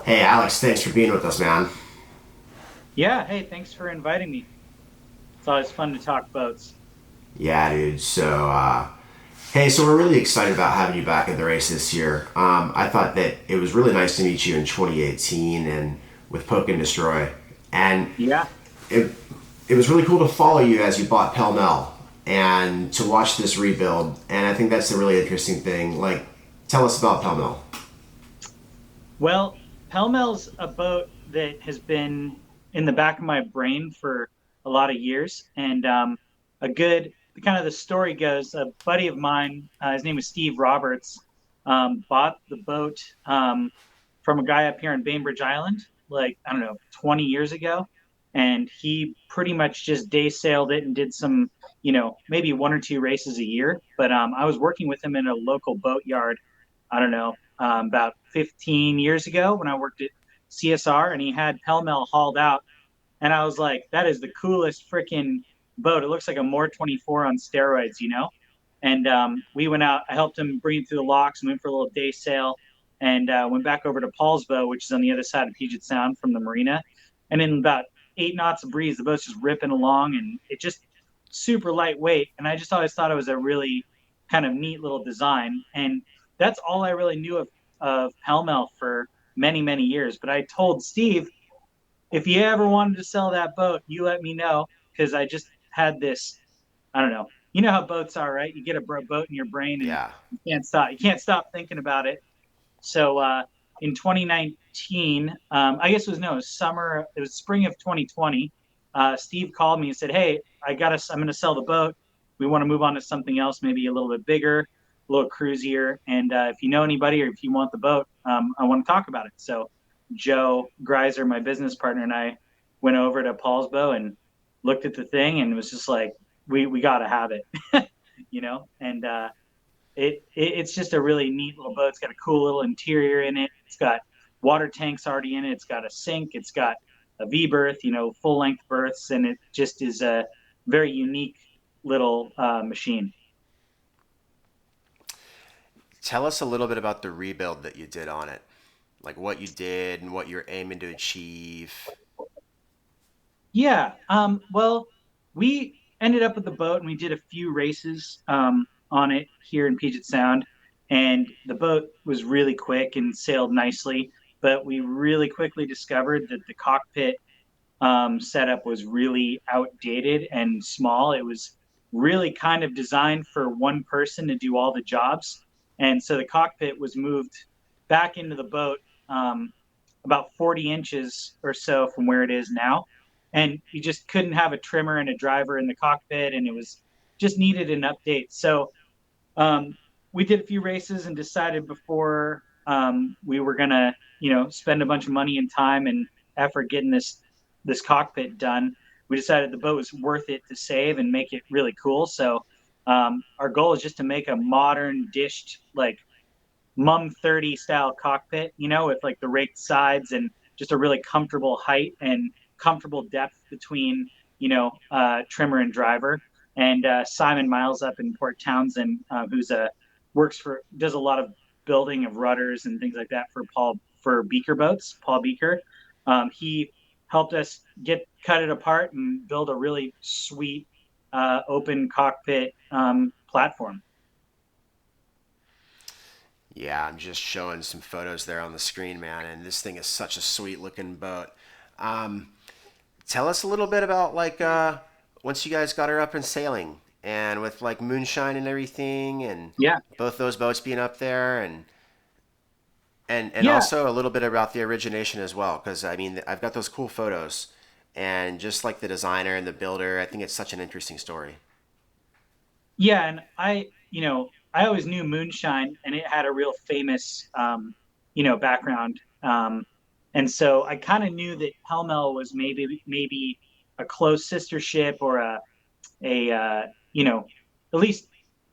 Hey, Alex, thanks for being with us, man. Yeah, hey, thanks for inviting me. It's always fun to talk boats. Yeah, dude. So we're really excited about having you back in the race this year. I thought that it was really nice to meet you in 2018 and with Poke and Destroy. And Yeah. it, it was really cool to follow you as you bought Pell Mell and to watch this rebuild. And I think that's the really interesting thing. Like, tell us about Pell Mell. Well, Pell Mell's a boat that has been in the back of my brain for a lot of years. And a good, kind of the story goes, a buddy of mine, his name was Steve Roberts, bought the boat from a guy up here in Bainbridge Island, like, I don't know, 20 years ago. And he pretty much just day sailed it and did some, maybe one or two races a year. But I was working with him in a local boat yard, I don't know, about 15 years ago when I worked at CSR, and he had Pell Mell hauled out. And I was like, that is the coolest freaking boat. It looks like a More 24 on steroids. And we went out, I helped him bring it through the locks and went for a little day sail and went back over to Paul's boat, which is on the other side of Puget Sound from the marina. And in about 8 knots of breeze, the boat's just ripping along and it just super lightweight. And I just always thought it was a really kind of neat little design. And that's all I really knew of Pell Mell for many, many years. But I told Steve, if you ever wanted to sell that boat, you let me know because I just had this. I don't know. You know how boats are, right? You get a boat in your brain and Yeah. you can't stop. You can't stop thinking about it. So in 2019, I guess it was no, it was summer. It was spring of 2020. Steve called me and said, "Hey, I'm going to sell the boat. We want to move on to something else, maybe a little bit bigger, a little cruisier. And if you know anybody or if you want the boat, I want to talk about it." So Joe Greiser, my business partner, and I went over to Paul's boat and looked at the thing, and it was just like, we got to have it. And it's just a really neat little boat. It's got a cool little interior in it. It's got water tanks already in it. It's got a sink. It's got a V berth, full length berths, and it just is a very unique little machine. Tell us a little bit about the rebuild that you did on it. Like what you did and what you're aiming to achieve. Yeah. Well, we ended up with the boat and we did a few races on it here in Puget Sound. And the boat was really quick and sailed nicely. But we really quickly discovered that the cockpit setup was really outdated and small. It was really kind of designed for one person to do all the jobs. And so the cockpit was moved back into the boat about 40 inches or so from where it is now. And you just couldn't have a trimmer and a driver in the cockpit, and it was just needed an update. So um, we did a few races and decided before we were gonna, spend a bunch of money and time and effort getting this cockpit done. We decided the boat was worth it to save and make it really cool. So our goal is just to make a modern dished like Mum 30 style cockpit, with like the raked sides and just a really comfortable height and comfortable depth between, trimmer and driver. And Simon Miles up in Port Townsend, who's does a lot of building of rudders and things like that for Beaker boats, Paul Beaker. He helped us cut it apart and build a really sweet open cockpit platform. Yeah, I'm just showing some photos there on the screen, man, and this thing is such a sweet looking boat. Um, Tell us a little bit about once you guys got her up and sailing and with like moonshine and everything and Yeah. both those boats being up there and Yeah. also a little bit about the origination as well because I mean I've got those cool photos and just like the designer and the builder, I think it's such an interesting story. Yeah, and I always knew moonshine, and it had a real famous, background. And so I kind of knew that Pell Mell was maybe a close sister ship or a at least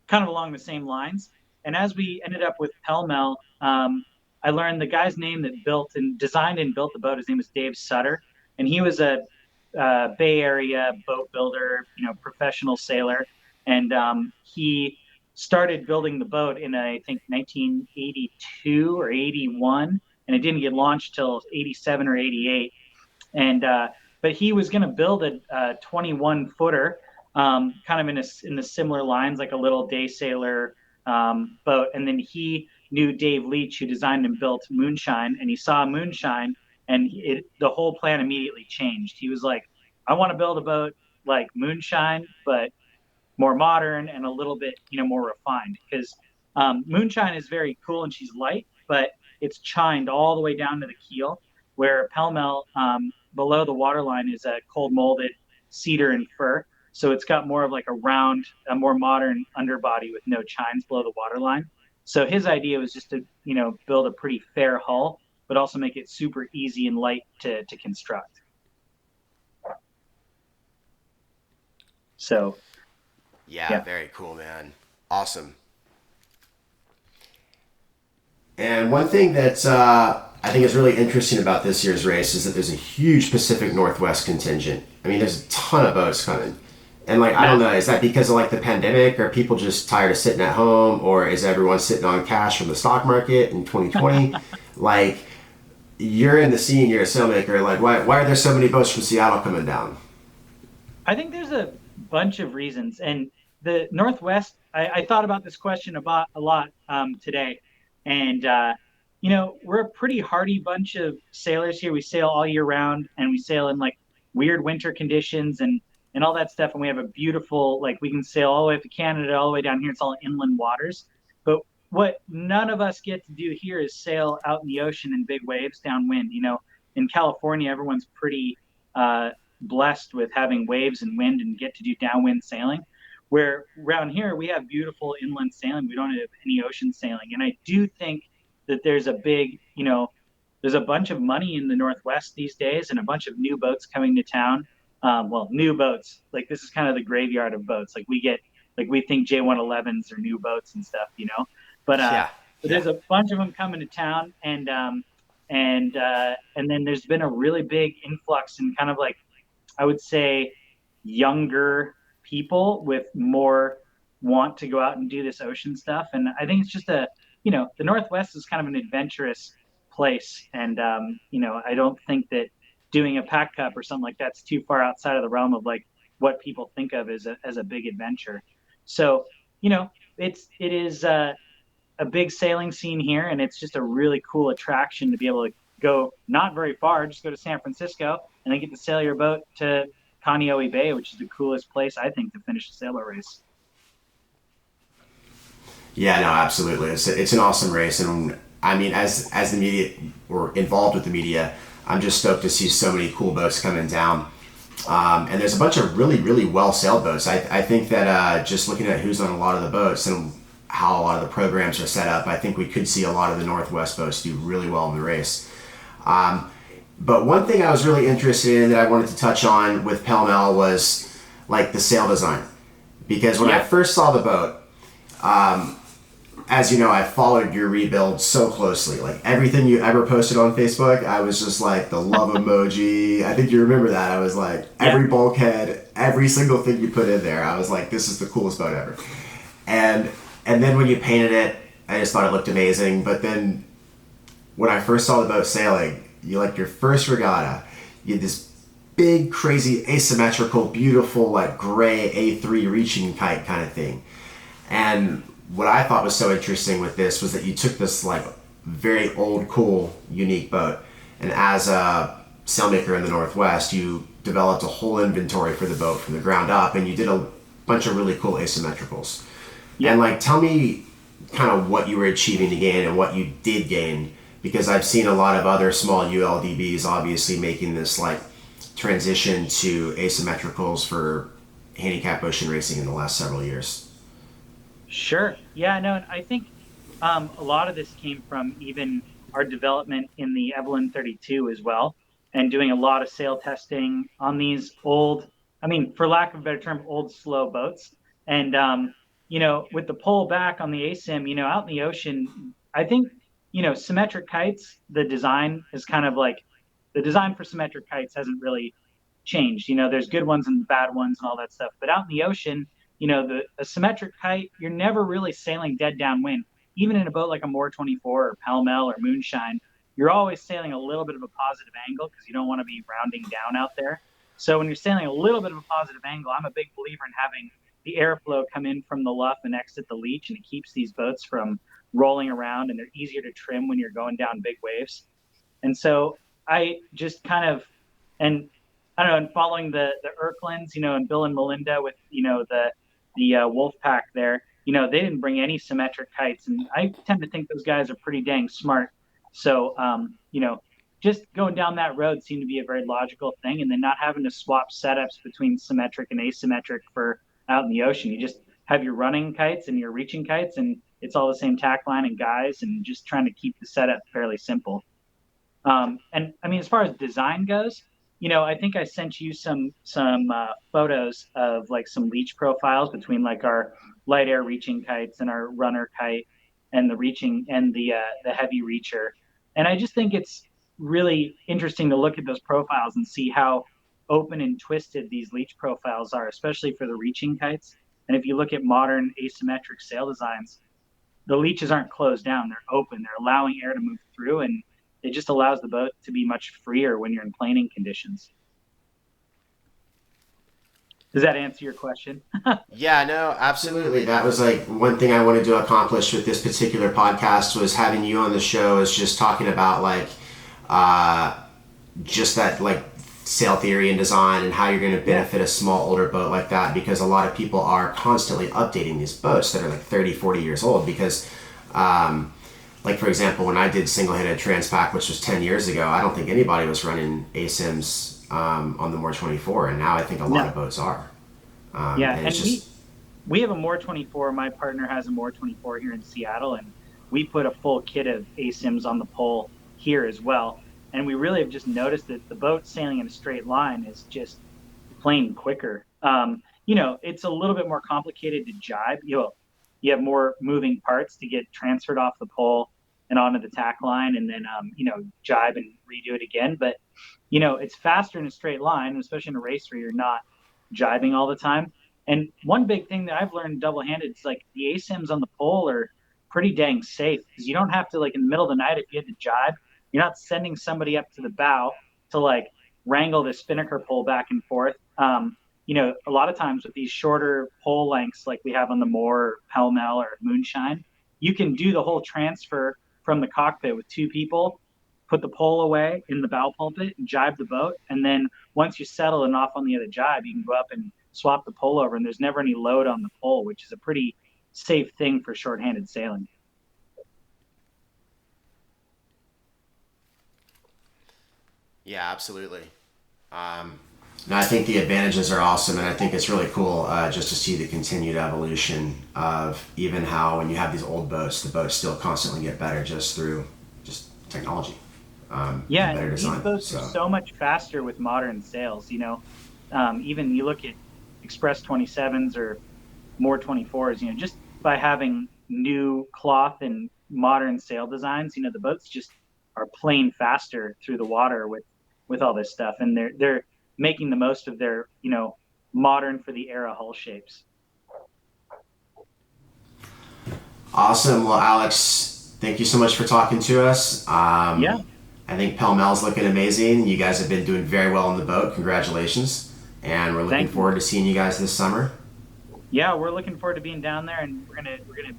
kind of along the same lines. And as we ended up with Pell Mell, I learned the guy's name that built and designed and built the boat. His name was Dave Sutter, and he was a Bay Area boat builder, professional sailor, and he started building the boat in I think 1982 or 81, and it didn't get launched till 87 or 88. And but he was going to build a 21 footer, kind of in the similar lines, like a little day sailor boat. And then he knew Dave Leach, who designed and built Moonshine, and he saw Moonshine, and the whole plan immediately changed. He was like, I want to build a boat like Moonshine, but more modern and a little bit, more refined. Because Moonshine is very cool and she's light, but it's chined all the way down to the keel. Where Pell Mell, below the waterline, is a cold molded cedar and fir. So it's got more of like a round, a more modern underbody with no chines below the waterline. So his idea was just to, build a pretty fair hull, but also make it super easy and light to construct. So Yeah, yeah. very cool, man. Awesome. And one thing that I think is really interesting about this year's race is that there's a huge Pacific Northwest contingent. I mean, there's a ton of boats coming. And like, I don't know, is that because of like the pandemic? Are people just tired of sitting at home? Or is everyone sitting on cash from the stock market in 2020? Like, you're in the scene, you're a sailmaker. Like, why are there so many boats from Seattle coming down? I think there's a bunch of reasons. And the Northwest, I thought about this question about a lot today. And, we're a pretty hardy bunch of sailors here. We sail all year round and we sail in like weird winter conditions and all that stuff. And we have a beautiful, like, we can sail all the way up to Canada, all the way down here. It's all inland waters. But what none of us get to do here is sail out in the ocean in big waves downwind. In California, everyone's pretty blessed with having waves and wind and get to do downwind sailing. Where around here we have beautiful inland sailing, we don't have any ocean sailing. And I do think that there's a bunch of money in the Northwest these days and a bunch of new boats coming to town. Well, new boats, like this is kind of the graveyard of boats. Like we think J111s are new boats and stuff, but Yeah, but yeah. there's a bunch of them coming to town, and then there's been a really big influx in kind of like, I would say, younger people with more want to go out and do this ocean stuff. And I think it's just the Northwest is kind of an adventurous place. And, I don't think that doing a pack cup or something like that's too far outside of the realm of like what people think of as a big adventure. So, it is a big sailing scene here, and it's just a really cool attraction to be able to go not very far, just go to San Francisco and then get to sail your boat to Kaneohe Bay, which is the coolest place I think to finish a sailor race. Yeah, no, absolutely. It's an awesome race, and I mean, as the media or involved with the media, I'm just stoked to see so many cool boats coming down. And there's a bunch of really, really well sailed boats. I think that just looking at who's on a lot of the boats and how a lot of the programs are set up, I think we could see a lot of the Northwest boats do really well in the race. But one thing I was really interested in that I wanted to touch on with Pell Mell was like the sail design, because when I Yeah. first saw the boat, as you know, I followed your rebuild so closely. Like everything you ever posted on Facebook, I was just like the love emoji. I think you remember that. I was like Yeah. every bulkhead, every single thing you put in there. I was like, this is the coolest boat ever. And and then when you painted it, I just thought it looked amazing. But then when I first saw the boat sailing, you like your first regatta, you had this big, crazy, asymmetrical, beautiful, like gray A3 reaching kite kind of thing. And what I thought was so interesting with this was that you took this like very old, cool, unique boat, and as a sailmaker in the Northwest, you developed a whole inventory for the boat from the ground up, and you did a bunch of really cool asymmetricals. And Yeah. like, tell me kind of what you were achieving to gain and what you did gain, because I've seen a lot of other small ULDBs obviously making this like transition to asymmetricals for handicap ocean racing in the last several years. Sure. Yeah, no, and I think a lot of this came from even our development in the Evelyn 32 as well, and doing a lot of sail testing on these old, I mean, for lack of a better term, old slow boats. And with the pull back on the ASIM, out in the ocean, I think, symmetric kites, the design is kind of like the design for symmetric kites hasn't really changed. There's good ones and bad ones and all that stuff. But out in the ocean, the a symmetric kite, you're never really sailing dead downwind. Even in a boat like a Moore 24 or Pell Mell or Moonshine, you're always sailing a little bit of a positive angle because you don't want to be rounding down out there. So when you're sailing a little bit of a positive angle, I'm a big believer in having the airflow come in from the luff and exit the leech, and it keeps these boats from rolling around, and they're easier to trim when you're going down big waves. And so I just kind of, and I don't know, and following the Erklins, and Bill and Melinda with, the Wolf Pack there, they didn't bring any symmetric kites. And I tend to think those guys are pretty dang smart. So, just going down that road seemed to be a very logical thing. And then not having to swap setups between symmetric and asymmetric for out in the ocean. You just have your running kites and your reaching kites, and it's all the same tack line and guys, and just trying to keep the setup fairly simple. And I mean, as far as design goes, I think I sent you some photos of like some leech profiles between like our light air reaching kites and our runner kite, and the reaching and the heavy reacher. And I just think it's really interesting to look at those profiles and see how open and twisted these leech profiles are, especially for the reaching kites. And if you look at modern asymmetric sail designs, the leeches aren't closed down; they're open. They're allowing air to move through, and it just allows the boat to be much freer when you're in planing conditions. Does that answer your question? Yeah, no, absolutely. That was like one thing I wanted to accomplish with this particular podcast was having you on the show is just talking about like just that like sail theory and design and how you're going to benefit a small older boat like that, because a lot of people are constantly updating these boats that are like 30, 40 years old because like for example, when I did single-handed transpac, which was 10 years ago, I don't think anybody was running ASIMs on the Moore 24, and now I think a lot of boats are. Yeah, and we have a Moore 24. My partner has a Moore 24 here in Seattle, and we put a full kit of ASIMs on the pole here as well. And we really have just noticed that the boat sailing in a straight line is just plain quicker. It's a little bit more complicated to jibe. You have more moving parts to get transferred off the pole and onto the tack line, and then jibe and redo it again. But it's faster in a straight line, especially in a race where you're not jibing all the time. And one big thing that I've learned double-handed is like the ASIMs on the pole are pretty dang safe because you don't have to, like in the middle of the night, if you had to jibe, you're not sending somebody up to the bow to like wrangle the spinnaker pole back and forth. A lot of times with these shorter pole lengths like we have on the Moore or Pell Mell or Moonshine, you can do the whole transfer from the cockpit with two people, put the pole away in the bow pulpit and jibe the boat. And then once you settle and off on the other jibe, you can go up and swap the pole over, and there's never any load on the pole, which is a pretty safe thing for shorthanded sailing. Yeah, absolutely. No, I think the advantages are awesome, and I think it's really cool just to see the continued evolution of even how when you have these old boats, the boats still constantly get better just through just technology. Yeah, Better and these design. boats are so much faster with modern sails. Even you look at Express 27s or Moore 24s. Just by having new cloth and modern sail designs, the boats just are plain faster through the water with all this stuff, and they're making the most of their modern for the era hull shapes. Awesome. Well, Alex, thank you so much for talking to us. Yeah. I think Pell Mell's looking amazing. You guys have been doing very well on the boat. Congratulations. And we're looking forward to seeing you guys this summer. Yeah, we're looking forward to being down there, and we're gonna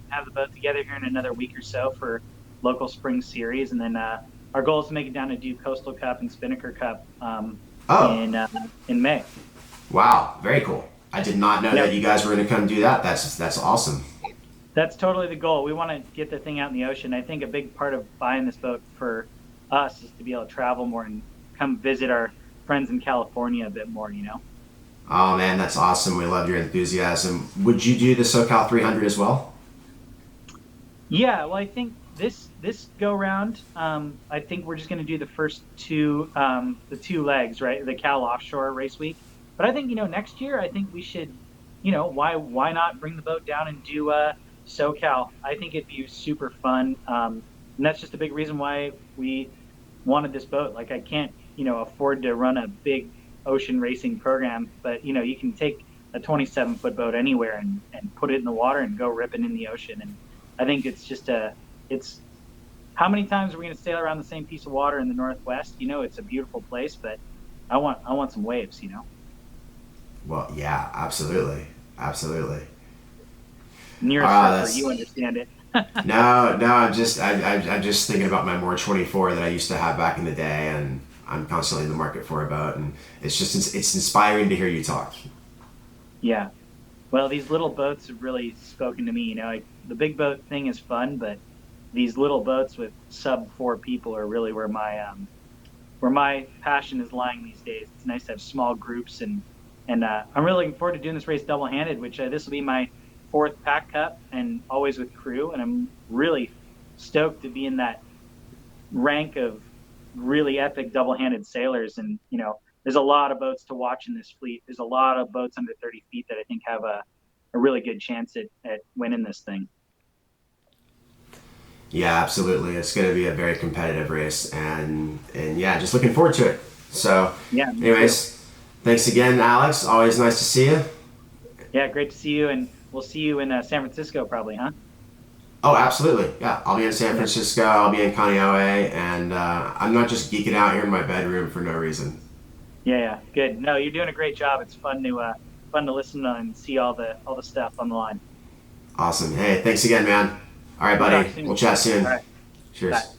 have the boat together here in another week or so for local spring series, and then our goal is to make it down to do Coastal Cup and Spinnaker Cup in May. Wow, very cool. I did not know that you guys were going to come do that. That's awesome. That's totally the goal. We want to get the thing out in the ocean. I think a big part of buying this boat for us is to be able to travel more and come visit our friends in California a bit more, Oh man, that's awesome. We love your enthusiasm. Would you do the SoCal 300 as well? Yeah, well, I think this go round, I think we're just going to do the first two legs, right? The Cal Offshore race week. But I think next year, I think we should, why not bring the boat down and do SoCal? I think it'd be super fun, and that's just a big reason why we wanted this boat. Like I can't afford to run a big ocean racing program, but you can take a 27-foot boat anywhere and put it in the water and go ripping in the ocean. And I think it's just how many times are we going to sail around the same piece of water in the Northwest? It's a beautiful place, but I want some waves. Well, yeah, absolutely, absolutely. And you're a surfer, you That's understand it. no, no. I'm just thinking about my More 24 that I used to have back in the day, and I'm constantly in the market for a boat, and it's inspiring to hear you talk. Yeah. Well, these little boats have really spoken to me. Like the big boat thing is fun, but these little boats with sub four people are really where my passion is lying these days. It's nice to have small groups, and I'm really looking forward to doing this race double handed, which this will be my fourth pack cup and always with crew, and I'm really stoked to be in that rank of really epic double handed sailors. And there's a lot of boats to watch in this fleet. There's a lot of boats under 30 feet that I think have a really good chance at winning this thing. Yeah, absolutely. It's going to be a very competitive race, and yeah, just looking forward to it. So, Yeah, me too. anyways, thanks again, Alex. Always nice to see you. Yeah, great to see you, and we'll see you in San Francisco probably, huh? Oh, absolutely. Yeah, I'll be in San Yeah. Francisco. I'll be in Kaneohe, and I'm not just geeking out here in my bedroom for no reason. Yeah, yeah, good. No, you're doing a great job. It's fun to listen and see all the stuff on the line. Awesome. Hey, thanks again, man. All right, We'll talk buddy. soon. We'll chat All soon. right, bye. Cheers.